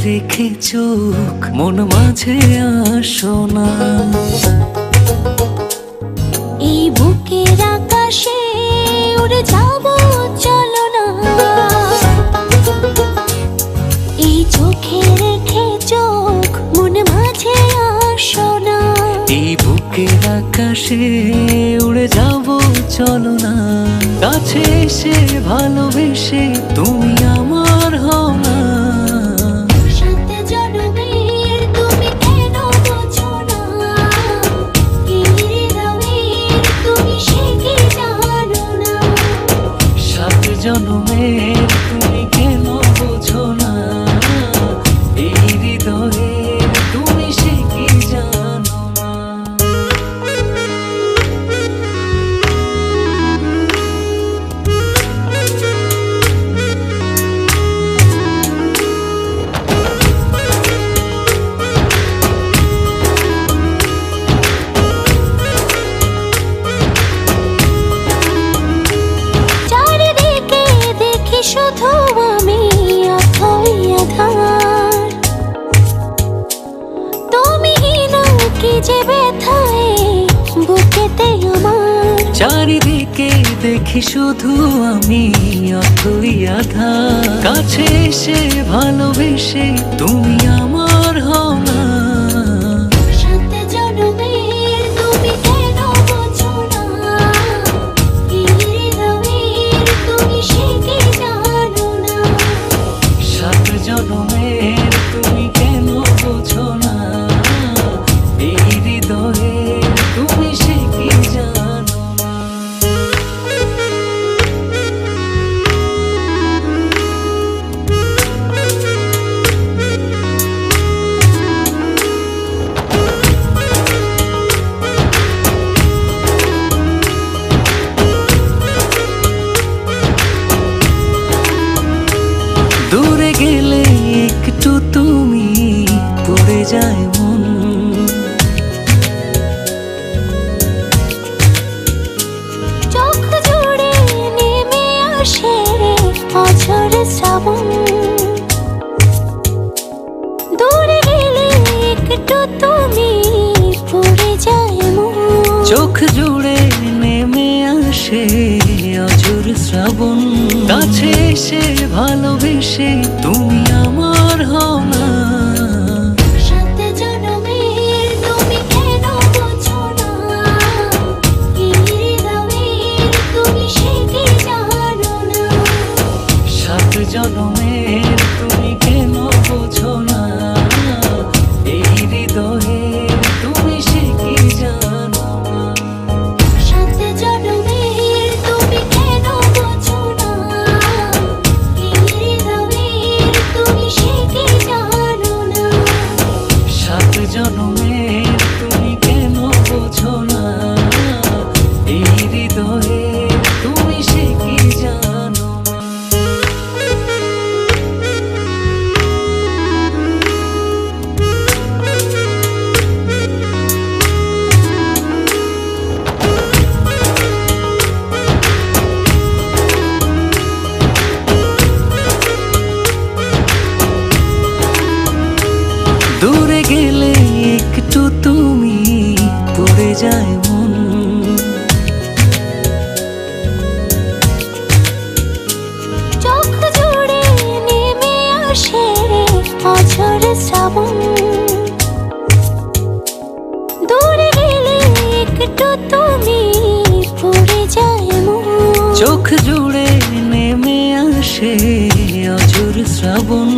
রেখে চোখ মন মাঝে আসো না। এই বুকের আকাশে উড়ে যাব চলো না। এই চোখে রেখে চোখ মন মাঝে আসো না। এই বুকের আকাশে উড়ে যাব চলো না। কাছে এসে ভালোবেসে তুমি আমার হও না। সাত জনমের তুমি কেন বোঝো না? এই হৃদয়ের তুমি সে কি জানো না? সাত জনমের তুমি কেন বোঝো না? এই হৃদয়ের তুমি সে কি জানো না? চারিদিকে দেখি শুধু আমি অথই আধার। তুমি না কি যে ব্যথায় বুকেতে আমার। চারিদিকে দেখি শুধু আমি অথই আধার। কাছে এসে ভালোবেসে তুমি আমার হও না। সাত জনমের তুমি কেন বোঝো না? এই হৃদয়ের তুমি সে কি জানো না? সাত জনমের তুমি কেন বোঝো না? এই হৃদয়ের তুমি সে কি জানো না? দূরে গেলে একটু তুমি পড়ে যায় মন। চোখ জুড়ে নেমে আসে অঝোর শ্রাবণ। দূরে গেলে একটু তুমি পড়ে যায় মন। চোখ জুড়ে নেমে আসে অঝোর শ্রাবণ। কাছে এসে ভালোবেসে তুমি আমার হও না। সাত জনমের তুমি কেন বোঝো না? এই হৃদয়ের তুমি সে কি জানো না? সাত জনমের তুমি কেন বোঝো না? এই হৃদয়ের তুমি সে কি জানো না? সাত জনমের তুমি কেন বোঝো না? এই হৃদয়ের তুমি সে কি জানো না? সাত জনমের তুমি কেন বোঝো না? এই হৃদয়ের তুমি সে কি জানো না? দূরে গেলে একটু তুমি পড়ে যায় মন। চোখ জুড়ে নেমে আসে অঝোর শ্রাবণ। দূরে গেলে একটু তুমি পড়ে যায় মন। চোখ জুড়ে নেমে আসে অঝোর শ্রাবণ।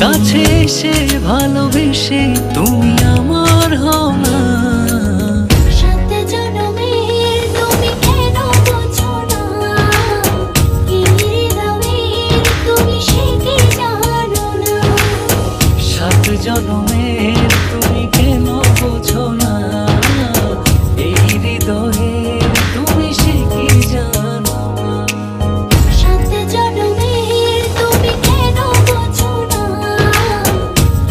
কাছে এসে ভালোবেসে তুমি আমার হও না। সাত জনমের তুমি কেন বোঝো না? এই হৃদয়ের তুমি সে কি জানো না? সাত জনমের তুমি কেন বোঝো না? এই হৃদয়ের তুমি সে কি জানো না? সাত জনমের তুমি কেন বোঝো না?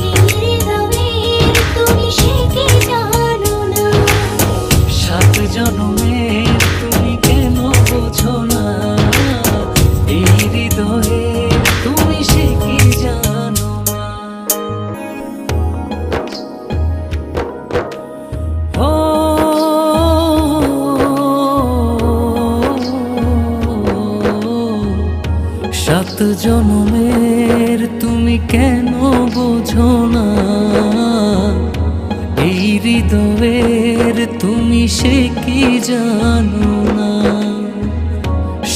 এই হৃদয়ের তুমি সে কি জানো জনমের তুমি কেন বোঝো না, এই হৃদয়ের তুমি সে কি জানো না।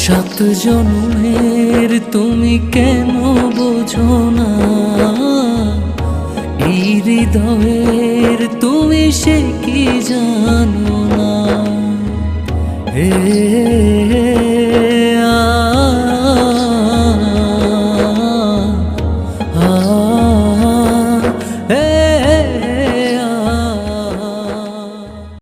7 জনমের তুমি কেন বোঝো না, এই হৃদয়ের তুমি সে কি জানো না।